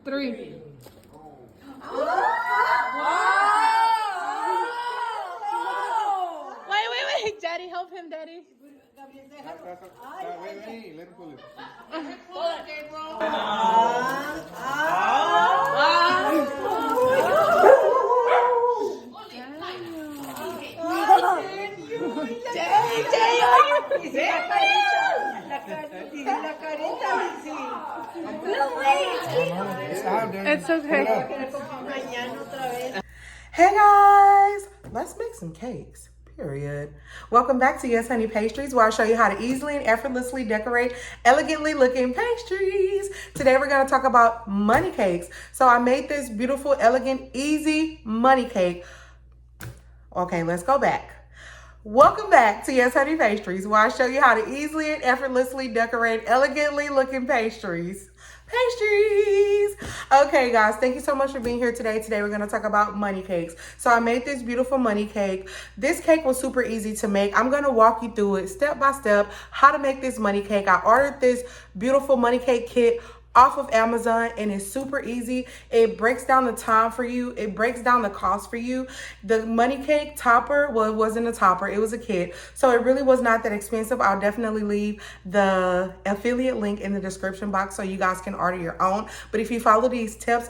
3. Wait. Daddy, help him, Daddy. Let him pull it. It's okay. Hey guys, let's make some cakes, period. Welcome back to Yes Honey Pastries, where I show you how to easily and effortlessly decorate elegantly looking pastries. Today we're gonna talk about money cakes. So I made this beautiful, elegant, easy money cake. Okay, let's go back. Welcome back to Yes Honey Pastries, where I show you how to easily and effortlessly decorate elegantly looking pastries. Okay, guys, thank you so much for being here today. Today we're going to talk about money cakes. So I made this beautiful money cake. This cake was super easy to make. I'm going to walk you through it step by step, how to make this money cake. I ordered this beautiful money cake kit off of Amazon, and it's super easy. It breaks down the time for you. It breaks down the cost for you. The money cake topper, well, it wasn't a topper, it was a kit. So it really was not that expensive. I'll definitely leave the affiliate link in the description box so you guys can order your own. But if you follow these steps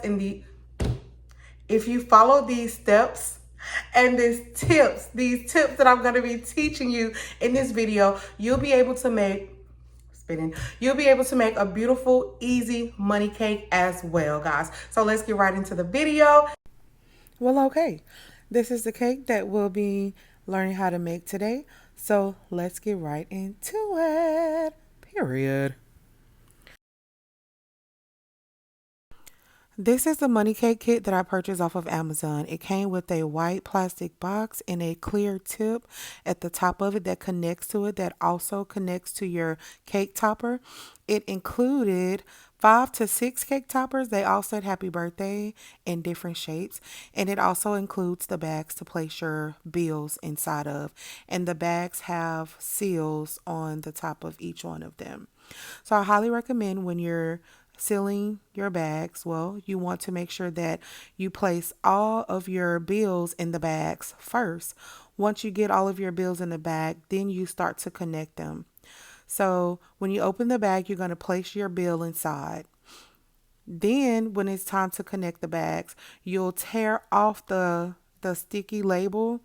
and these tips that I'm going to be teaching you in this video, you'll be able to make a beautiful, easy money cake as well, guys. So let's get right into the video. Well, okay, this is the cake that we'll be learning how to make today. So let's get right into it, period. This is the money cake kit that I purchased off of Amazon. It came with a white plastic box and a clear tip at the top of it that connects to it, that also connects to your cake topper. It included 5 to 6 cake toppers. They all said happy birthday in different shapes. And it also includes the bags to place your bills inside of. And the bags have seals on the top of each one of them. So I highly recommend, when you're sealing your bags, well, you want to make sure that you place all of your bills in the bags first. Once you get all of your bills in the bag, then you start to connect them. So when you open the bag, you're going to place your bill inside. Then when it's time to connect the bags, you'll tear off the sticky label,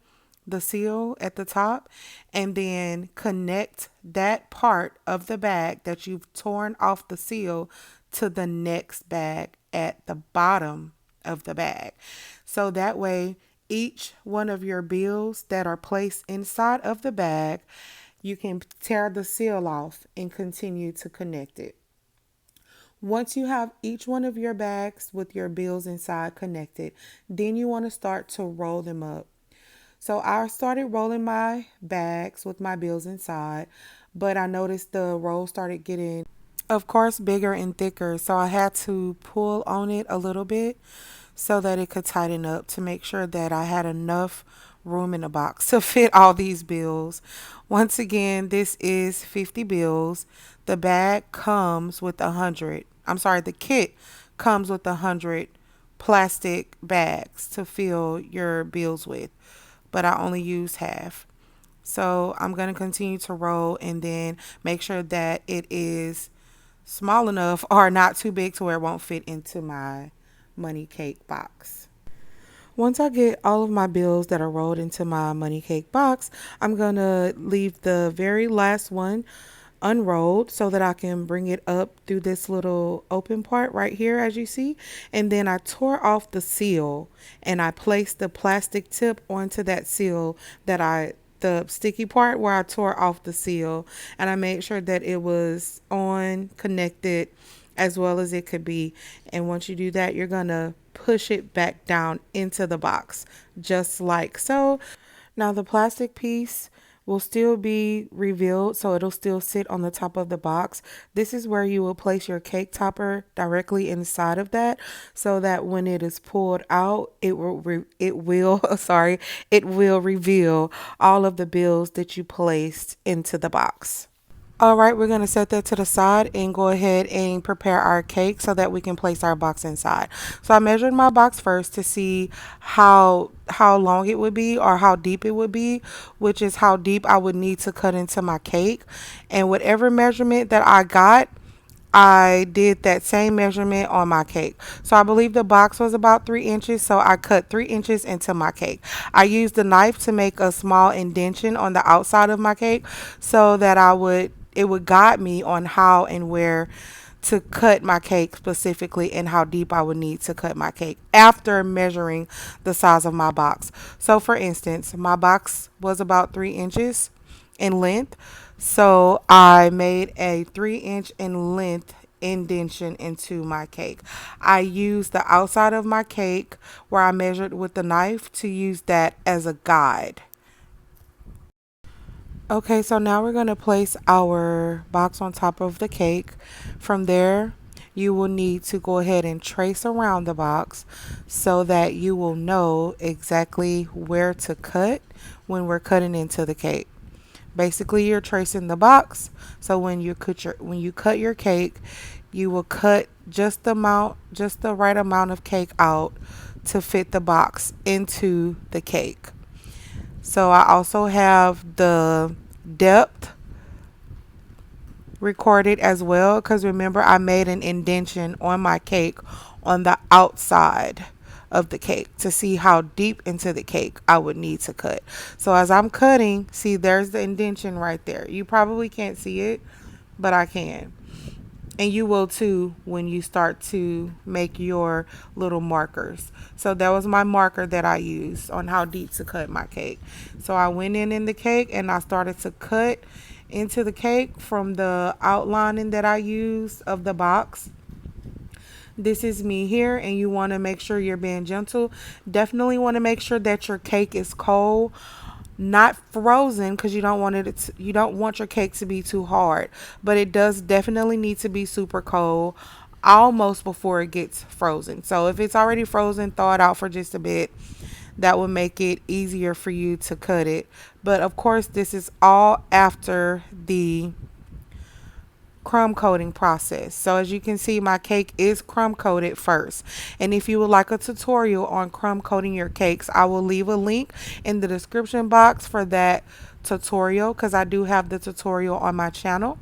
the seal at the top, and then connect that part of the bag that you've torn off the seal to the next bag at the bottom of the bag. So that way, each one of your bills that are placed inside of the bag, you can tear the seal off and continue to connect it. Once you have each one of your bags with your bills inside connected, then you want to start to roll them up. So I started rolling my bags with my bills inside, but I noticed the roll started getting, of course, bigger and thicker. So I had to pull on it a little bit so that it could tighten up, to make sure that I had enough room in the box to fit all these bills. Once again, this is 50 bills. The bag comes with 100. The kit comes with 100 plastic bags to fill your bills with, but I only used half. So I'm going to continue to roll and then make sure that it is small enough or not too big to where it won't fit into my money cake box. Once I get all of my bills that are rolled into my money cake box, I'm going to leave the very last one unrolled so that I can bring it up through this little open part right here, as you see. And then I tore off the seal and I placed the plastic tip onto that seal, the sticky part where I tore off the seal, and I made sure that it was on, connected as well as it could be. And once you do that, you're gonna push it back down into the box, just like so. Now the plastic piece will still be revealed, so it'll still sit on the top of the box. This is where you will place your cake topper directly inside of that, so that when it is pulled out, it will reveal all of the bills that you placed into the box. All right, we're going to set that to the side and go ahead and prepare our cake so that we can place our box inside. So I measured my box first to see how long it would be or how deep it would be, which is how deep I would need to cut into my cake. And whatever measurement that I got, I did that same measurement on my cake. So I believe the box was about 3 inches. So I cut 3 inches into my cake. I used the knife to make a small indentation on the outside of my cake so that it would guide me on how and where to cut my cake specifically and how deep I would need to cut my cake after measuring the size of my box. So for instance, my box was about 3 inches in length. So I made a 3 inch in length indentation into my cake. I used the outside of my cake where I measured with the knife to use that as a guide. Okay, so now we're going to place our box on top of the cake. From there, you will need to go ahead and trace around the box so that you will know exactly where to cut when we're cutting into the cake. Basically, you're tracing the box. So when you cut your cake, you will cut just the right amount of cake out to fit the box into the cake. So I also have the depth recorded as well because remember I made an indentation on my cake on the outside of the cake to see how deep into the cake I would need to cut. So as I'm cutting, see there's the indentation right there. You probably can't see it, but I can. And you will too when you start to make your little markers. So that was my marker that I used on how deep to cut my cake. So I went in the cake and I started to cut into the cake from the outlining that I used of the box. This is me here, and you want to make sure you're being gentle. Definitely want to make sure that your cake is cold, not frozen, because you don't want your cake to be too hard, but it does definitely need to be super cold almost before it gets frozen. So if it's already frozen, thaw it out for just a bit. That will make it easier for you to cut it. But of course, this is all after the crumb coating process. So as you can see, my cake is crumb coated first. And if you would like a tutorial on crumb coating your cakes, I will leave a link in the description box for that tutorial because I do have the tutorial on my channel.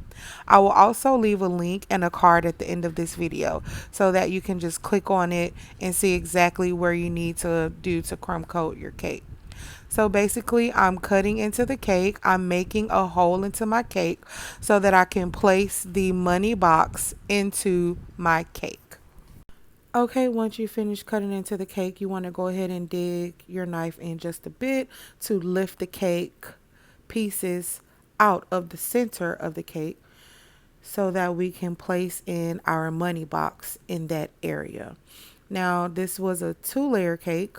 I will also leave a link and a card at the end of this video so that you can just click on it and see exactly where you need to do to crumb coat your cake. So basically, I'm cutting into the cake. I'm making a hole into my cake so that I can place the money box into my cake. Okay, once you finish cutting into the cake, you want to go ahead and dig your knife in just a bit to lift the cake pieces out of the center of the cake so that we can place in our money box in that area. Now, this was a 2-layer cake.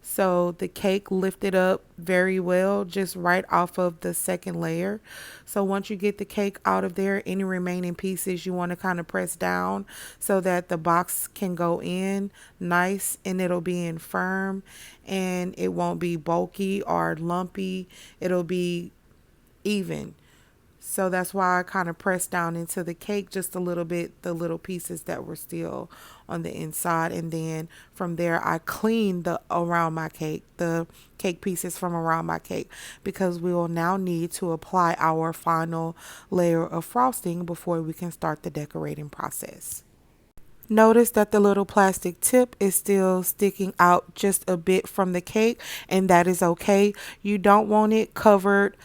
So the cake lifted up very well just right off of the second layer. So once you get the cake out of there, any remaining pieces you want to kind of press down so that the box can go in nice and it'll be in firm and it won't be bulky or lumpy. It'll be even. So that's why I kind of pressed down into the cake just a little bit, the little pieces that were still on the inside. And then from there, I cleaned the cake pieces from around my cake because we will now need to apply our final layer of frosting before we can start the decorating process. Notice that the little plastic tip is still sticking out just a bit from the cake, and that is okay. You don't want it covered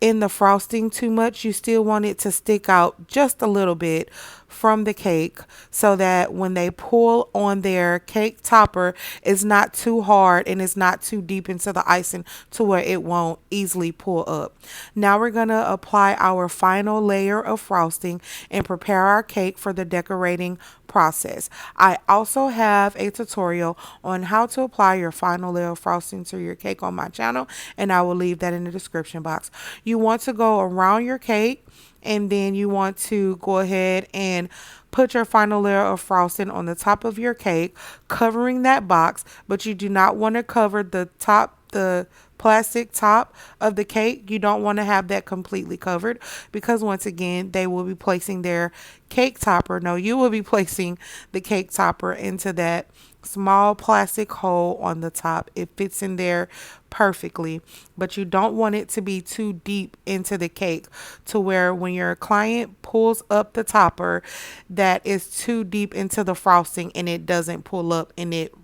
in the frosting too much. You still want it to stick out just a little bit from the cake so that when they pull on their cake topper, it's not too hard and it's not too deep into the icing to where it won't easily pull up. Now we're going to apply our final layer of frosting and prepare our cake for the decorating process. I also have a tutorial on how to apply your final layer of frosting to your cake on my channel, and I will leave that in the description box. You want to go around your cake and then you want to go ahead and put your final layer of frosting on the top of your cake, covering that box, but you do not want to cover the top the plastic top of the cake, you don't want to have that completely covered, because once again they will be placing their cake topper. No, you will be placing the cake topper into that small plastic hole on the top. It fits in there perfectly, but you don't want it to be too deep into the cake to where when your client pulls up the topper, that is too deep into the frosting and it doesn't pull up and it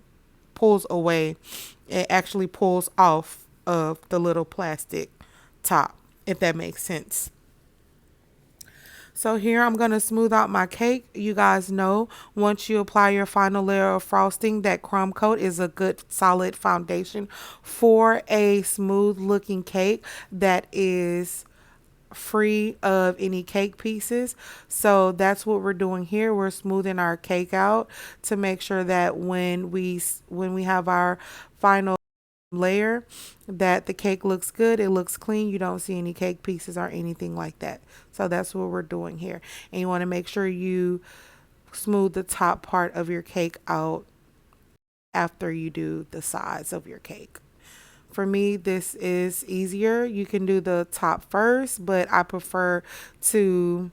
pulls away. It actually pulls off of the little plastic top, if that makes sense. So here I'm going to smooth out my cake. You guys know once you apply your final layer of frosting, that crumb coat is a good solid foundation for a smooth looking cake that is free of any cake pieces. So that's what we're doing here. We're smoothing our cake out to make sure that when we have our final layer, that the cake looks good, it looks clean, you don't see any cake pieces or anything like that. So that's what we're doing here. And you want to make sure you smooth the top part of your cake out after you do the sides of your cake. For me, this is easier. You can do the top first, but I prefer to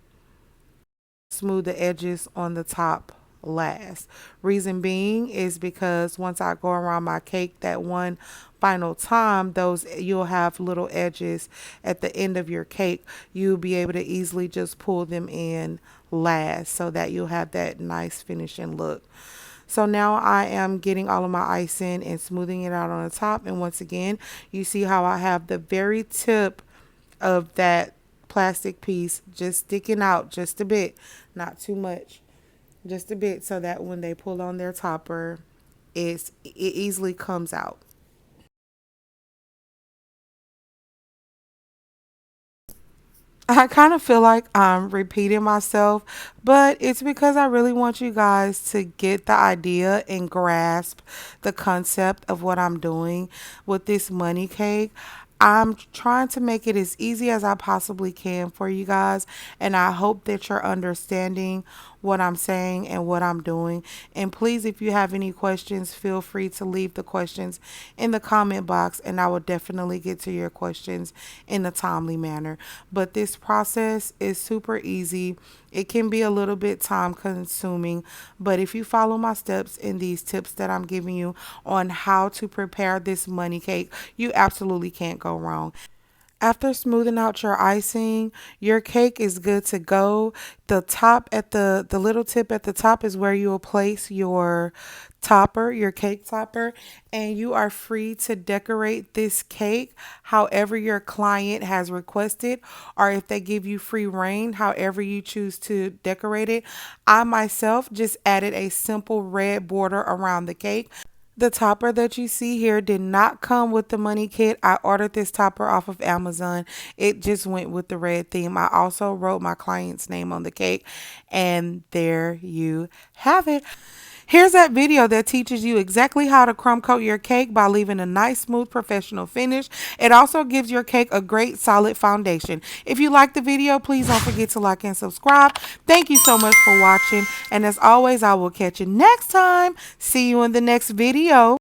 smooth the edges on the top last. Reason being is because once I go around my cake that one final time, those you'll have little edges at the end of your cake. You'll be able to easily just pull them in last so that you'll have that nice finishing look. So now I am getting all of my icing and smoothing it out on the top. And once again, you see how I have the very tip of that plastic piece just sticking out just a bit, not too much, just a bit, so that when they pull on their topper, it easily comes out. I kind of feel like I'm repeating myself, but it's because I really want you guys to get the idea and grasp the concept of what I'm doing with this money cake. I'm trying to make it as easy as I possibly can for you guys, and I hope that you're understanding what I'm saying and what I'm doing. And please, if you have any questions, feel free to leave the questions in the comment box, and I will definitely get to your questions in a timely manner. But this process is super easy. It can be a little bit time consuming, but if you follow my steps in these tips that I'm giving you on how to prepare this money cake, you absolutely can't go wrong. After smoothing out your icing, your cake is good to go. The top at the little tip at the top is where you will place your topper, your cake topper, and you are free to decorate this cake however your client has requested, or if they give you free reign, however you choose to decorate it. I myself just added a simple red border around the cake. The topper that you see here did not come with the money kit. I ordered this topper off of Amazon. It just went with the red theme. I also wrote my client's name on the cake, and there you have it. Here's that video that teaches you exactly how to crumb coat your cake by leaving a nice, smooth, professional finish. It also gives your cake a great, solid foundation. If you like the video, please don't forget to like and subscribe. Thank you so much for watching. And as always, I will catch you next time. See you in the next video.